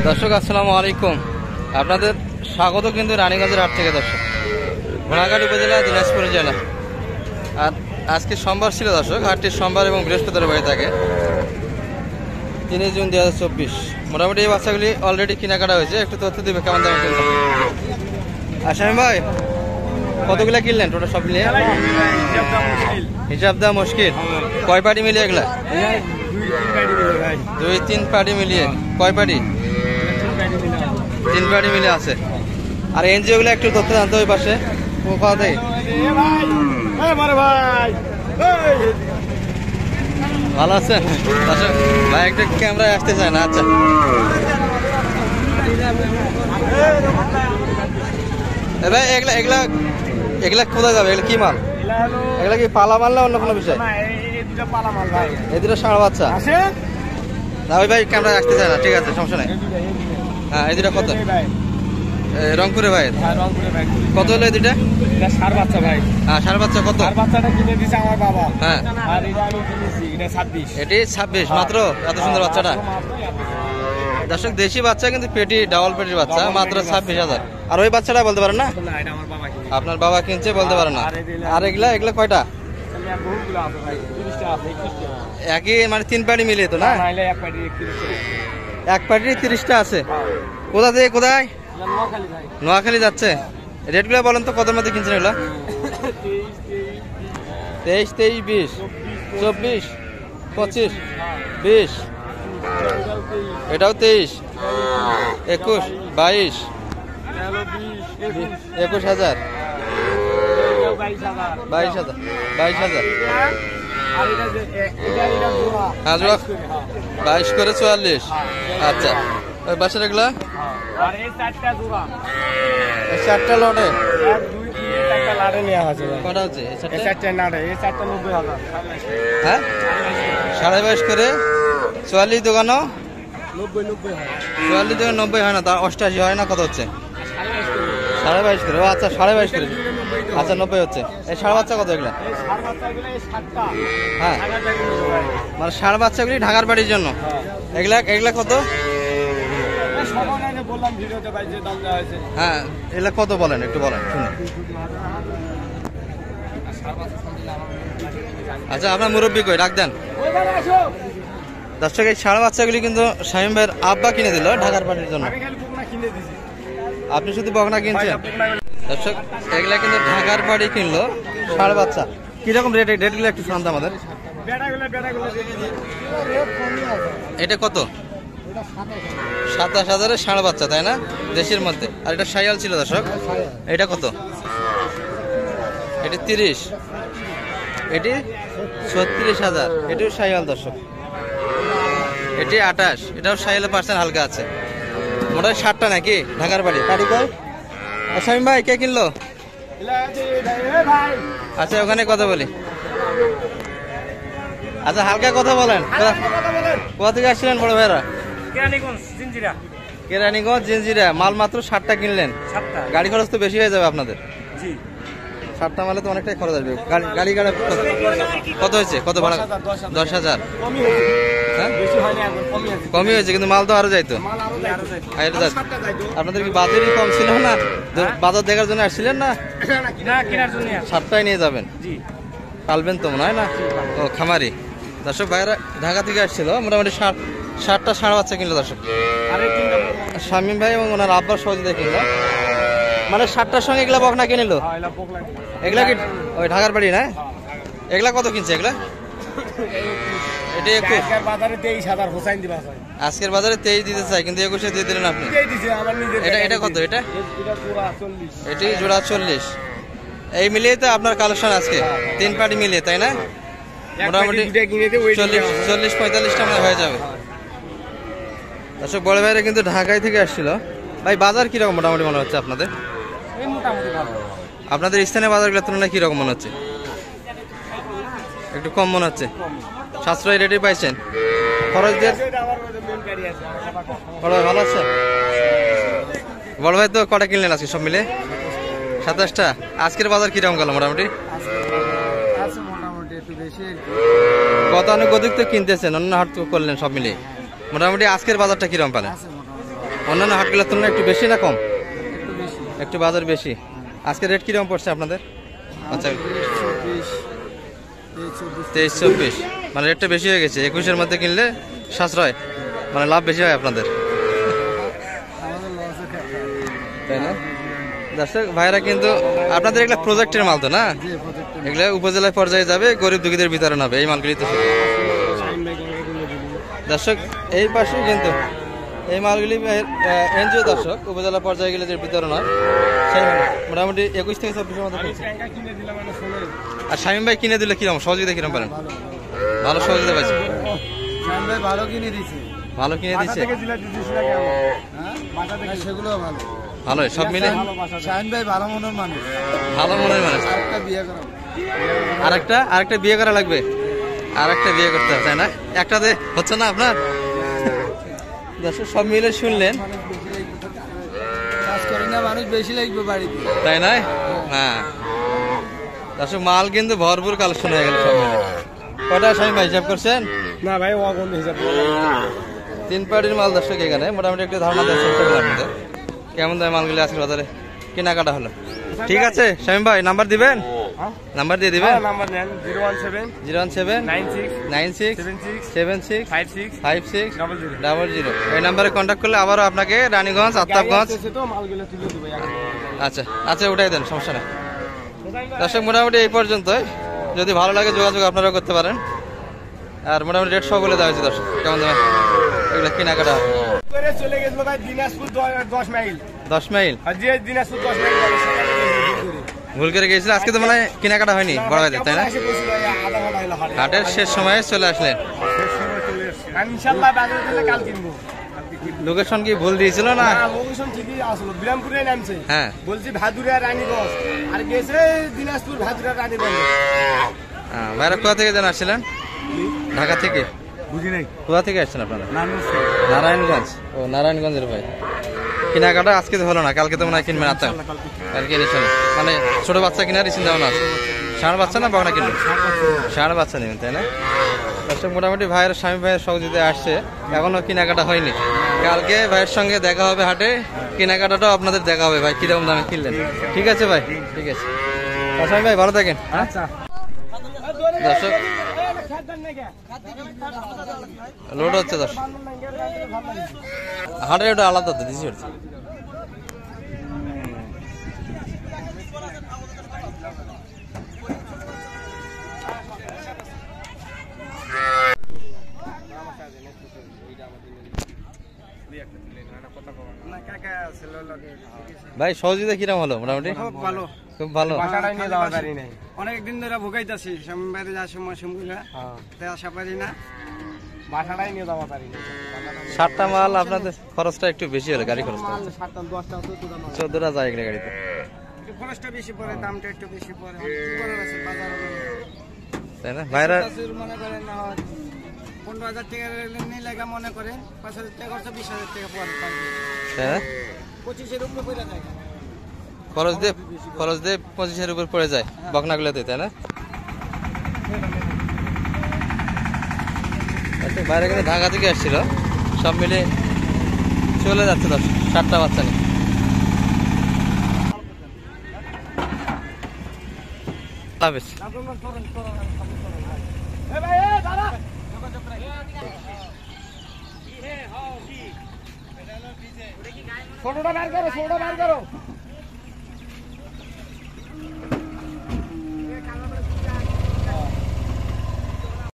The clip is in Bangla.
দর্শক আসসালামু আলাইকুম, আপনাদের স্বাগত কিন্তু রানীগঞ্জের হাট থেকে। দর্শক ঘোড়াঘাট উপজেলা, দিনাজপুর জেলা। আর আজকে সোমবার ছিল দর্শক, হাটটি সোমবার এবং বৃহস্পতিবার হয়ে থাকে। 3 জুন 2024। মোটামুটি এই বাচ্চাগুলি অলরেডি কেনাকাটা হয়েছে। একটু তথ্য দিবে কেমন দামে কিনলাম। আসামি ভাই কতগুলা কিনলেন টোটাল সব মিলিয়ে? হিসাব দেওয়া মুশকিল। কয় পার্টি মিলিয়ে এগুলা? 2-3 পার্টি মিলিয়ে। কয় পার্টি? 3 পার্টি মিলে আছে। আর এনজিও গুলো একটু তথ্য জানতে ওই পাশে কোথা থেকে। ভালো আছেন ভাই? একটা ক্যামেরায় আসতে চায় না। আচ্ছা ভাই এগুলা এগুলা এগুলা কোথায় যাবে? এগুলা কি মাল? এগুলা কি পালা মাল না অন্য কোনো বিষয়? এই দুটো ষাঁড় বাচ্চা না ওই ভাই ক্যামেরায় আসতে চায় না। ঠিক আছে, সমস্যা নেই। হ্যাঁ এই দুটা কত? রংপুরে ভাই। কত হলো এই দুটা? ষাঁড় বাচ্চা ভাই। হ্যাঁ ষাঁড় বাচ্চা কত? ষাঁড় বাচ্চাটা কিনে দিছে আমার বাবা। হ্যাঁ আর এটা আমি কিনেছি, এটা 26। এটি 26 মাত্র? এত সুন্দর বাচ্চাটা। দর্শক দেশি বাচ্চা কিন্তু পেটি ডাবল পেটির বাচ্চা, মাত্র 26,000। আর ওই বাচ্চাটা বলতে পারেন না? এটা আমার বাবা কিনে। আপনার বাবা কিনছে, বলতে পারেন না। আর এগুলা এগুলা কয়টা? বহুতগুলো আছে ভাই, 30টা আছে, 21টা। একই মানে 3 পার্টি মিলিয়ে তো না? নাইলে এক পাটি 31টা। এক পার্টি 30টা আছে। কোথা থেকে কোথায়? নোয়াখালী ভাই। নোয়াখালী যাচ্ছে। রেটগুলো বলেন তো, কত মধ্যে কিনছেন এগুলো? 23, 20, 24, 25, 20। এটাও 23, 21, 22, 21,000, 22,000, 22,000। হ্যাঁ জোড়া 22 করে 44। আচ্ছা ওই বাচ্চার এগুলা? এই 4টা লটে কটা হচ্ছে? হ্যাঁ 22.5 করে 44 দোকানও 44 দোকান 90 হয় না, তা 88 হয় না? কত হচ্ছে? 22.5 করে। ও আচ্ছা 22.5 করে। আচ্ছা 90 হচ্ছে। এই ষাঁড় বাচ্চা কত এগুলা? হ্যাঁ মানে ষাঁড় বাচ্চাগুলি ঢাকার বাড়ির জন্য। এগুলা এগুলা কত? হ্যাঁ এগুলা কত বলেন, একটু বলেন শুনে। আচ্ছা আপনার মুরব্বী কই, ডাক দেন। দর্শক এই ষাঁড় বাচ্চাগুলি কিন্তু শামীম ভাইয়ের আব্বা কিনে দিল ঢাকার বাড়ির জন্য। আপনি শুধু বকনা কিনছেন? দর্শক এগুলা কিন্তু ঢাকার বাড়ি কিনলো ষাঁড় বাচ্চা। কিরকম রেট? রেটগুলো একটু শোনান আমাদের। এটা কত? 27,000 ষাঁড় বাচ্চা, তাই না? দেশের মধ্যে। আর এটা শাইয়াল ছিল দর্শক। এটা কত? এটি 30, এটি 36,000। এটিও শাইয়াল দর্শক। এটি 28, এটাও শাইয়ালের পার্সেন্ট হালকা আছে। মোটামুটি 60টা নাকি ঢাকার বাড়ি। কারি কয়? শামীম ভাই কে কিনলো? আচ্ছা ওখানে কথা বলি। আচ্ছা হালকা কথা বলেন। কোথা থেকে আসছিলেন বড় ভাইরা? কেরানীগঞ্জ জিঞ্জিরা। মাল মাত্র 60টা কিনলেন। গাড়ি খরচ তো বেশি হয়ে যাবে আপনাদের। 60টা মালে তো অনেকটাই খরচ আসবে। গাড়ি গাড়ি কত হয়েছে? কত ভাড়া? 10,000। হ্যাঁ কমই হয়েছে, কিন্তু মাল তো আরো যাইতো। আপনাদের কি বাজারই কম ছিল না? বাজার দেখার জন্য আসছিলেন না? 60টাই নিয়ে যাবেন, পালবেন তো মনে হয় না? ও খামারি। দর্শক ভাইরা ঢাকা থেকে আসছিল, মোটামুটি 60টা ষাঁড় বাচ্চা কিনলো দর্শক। শামীম ভাই এবং ওনার আব্বার সহযোগিতা কিনলো। মানে 60টার সঙ্গে এগুলা বকনা কিনে নিল। এগুলা কি ওই ঢাকার বাড়ি না? এগুলা কত কিনছে এগুলা? এটা 21। আজকের বাজারে 23 দিতে চাই, কিন্তু 21 দিয়ে দিলেন আপনি। এটা কত? এটা এটি জোড়া 40। এই মিলিয়ে তো আপনার কালেকশন আজকে 3 পার্টি মিলিয়ে, তাই না? মোটামুটি 40-45টা মানে হয়ে যাবে। দর্শক বড় ভাইরা কিন্তু ঢাকায় থেকে আসছিল। ভাই বাজার কিরকম মোটামুটি মনে হচ্ছে আপনাদের? আপনাদের স্থানীয় বাজারগুলোর তুলনায় কিরকম মনে হচ্ছে? একটু কম মনে হচ্ছে। সাশ্রয় রেটে পাইছেন? খরচ দিয়ে বড় ভাই ভালো আছে? বড় ভাই তো কটা কিনলেন আজকে সব মিলে? 27টা। আজকের বাজার কিরকম গেল মোটামুটি? গতানুগতিক তো কিনতেছেন, অন্য হাট করলেন সব মিলে, মোটামুটি আজকের বাজারটা কিরকম পেলেন? অন্যান্য হাটগুলোর তুলনায় একটু বেশি না কম? একটু বেশি। একটু বাজার বেশি। আজকে রেট কিরকম পড়ছে আপনাদের? আচ্ছা 23-24, মানে রেটটা বেশি হয়ে গেছে। 21-এর মধ্যে কিনলে সাশ্রয়, মানে লাভ বেশি হয় আপনাদের, তাই না? দর্শক ভাইরা কিন্তু আপনাদের এগুলো প্রজেক্টের মাল তো না, এগুলো উপজেলায় পর্যায়ে যাবে, গরিব দুঃখীদের বিতরণ হবে, এই মালগুলি তো। দর্শক এই পাশে কিন্তু এই মালগুলি এনজিও দর্শক উপজেলা পর্যায়ে গেলে যে বিতরণ হয় সেই মোটামুটি 21 থেকে 24-এর মধ্যে। আর শামীম ভাই কিনে দিলে কিরকম সহযোগিতা কিরকম পারেন? ভালো সহযোগিতা পাইছে, ভালো কিনে দিছে, ভালো কিনে দিচ্ছে, সেগুলো ভালো ভালোই সব মিলে। শাহিন ভাই ভালো মনের মানুষ, ভালো মনের মানুষ। আরেকটা বিয়ে করা, আরেকটা বিয়ে করা লাগবে, আরেকটা বিয়ে করতে হবে, তাই না? একটাতে হচ্ছে না আপনার? দর্শক সব মিলে শুনলেন, কাজ করি না মানুষ বেশি লাগবে বাড়িতে, তাই নয়? হ্যাঁ দর্শক মাল কিন্তু ভরপুর কালেকশন হয়ে গেল সব মিলে। কটা শামীম ভাই হিসাব করছেন? না ভাই ও কোন হিসাব 3 পার্টির মাল দর্শক এখানে মোটামুটি একটু ধারণা দেওয়ার চেষ্টা করলাম আপনাদের কেমন দামে মালগুলি আজকের বাজারে কেনাকাটা হলো। ঠিক আছে শামীম ভাই, নাম্বার দিবেন? নাম্বার দিয়ে দিবেন। নাম্বার নেন 017 96 76 56 00। এই নাম্বারে কন্ট্যাক্ট করলে আবারও আপনাকে রানীগঞ্জ, আফতাবগঞ্জ, আচ্ছা আচ্ছা উঠাই দেন, সমস্যা নেই। দর্শক মোটামুটি এই পর্যন্তই, যদি ভালো লাগে যোগাযোগ আপনারাও করতে পারেন। আর মোটামুটি রেট সব বলে দেওয়া হয়েছে দর্শক কেমন দামে এগুলো কেনাকাটা। চলে গেছিল ভাই Dinajpur 10 mile. 10 mile? Dinajpur 10 mile ভুল করে গিয়েছিল। আজকে তো মানে কেনাকাটা হয়নি বড় ভাইদের, তাই না? হাটের শেষ সময়ে চলে আসলেন। ইনশাআল্লাহ বাজারে গেলে কাল কিনবো। লোকেশন কি ভুল দিয়েছিল না? লোকেশন ঠিকই আসলো, বিরামপুরে নামছে। হ্যাঁ বলছি ভাদুরিয়া রানীগঞ্জ, আর গেছে দিনাজপুর ভাদুরিয়া রানীগঞ্জ। ভাইরা কোথা থেকে যেন আসছিলেন? ঢাকা থেকে? বুঝি নাই কোথা থেকে আসছেন আপনারা? নারায়ণগঞ্জ। ও নারায়ণগঞ্জের ভাই। কেনাকাটা আজকে তো হলো না, কালকে তো মনে হয় কিনবেন। আচ্ছা কালকে নিশ্চয়, মানে ছোট বাচ্চা কেনার চিন্তা ভাবনা আছে? ষাঁড় বাচ্চা না বকনা কিনবেন? ষাঁড় বাচ্চা নেবেন, তাই না? দর্শক মোটামুটি ভাইয়ের, স্বামী ভাইয়ের সহযোগিতায় আসছে, এখনো কেনাকাটা হয়নি। কালকে ভাইয়ের সঙ্গে দেখা হবে হাটে, কেনাকাটাটাও আপনাদের দেখা হবে ভাই কিরকম দামে কিনলেন। ঠিক আছে ভাই, ঠিক আছে স্বামী ভাই, ভালো থাকেন। আচ্ছা দর্শক লোড হচ্ছে দর্শক, হাটের ওটা আলাদা তো দিছি হচ্ছে। ভাই সহযোগিতা কিরকম হলো? মোটামুটি খুব ভালো, খুব ভালো। অনেকদিন ধরে ভোগাইতেছি, বাইরে যাওয়ার সময় আসা পারি না, বাসাটাই নিয়ে যাওয়া পারি না। 7টা মাল আপনাদের খরচটা একটু বেশি হলো, গাড়ি খরচটা 14টা যায় এগুলো গাড়িতে, খরচটা বেশি পড়ে, দামটা একটু বেশি পড়ে, তাই না? ভাইরা মনে করেন 15,000 টাকা নিয়ে লেগে মনে করেন 5,000 টাকা খরচ, 20,000 টাকা পড়ে, তাই না? 25-এর উপরে পড়ে যায়, খরচ দিয়ে 25-এর উপর পড়ে যায় বকনাগুলোতে, তাই না? বাইরে কিন্তু ঢাকা থেকে আসছিল, সব মিলে চলে যাচ্ছে 7টা বাচ্চা নিয়ে। ছোটটা বার করো,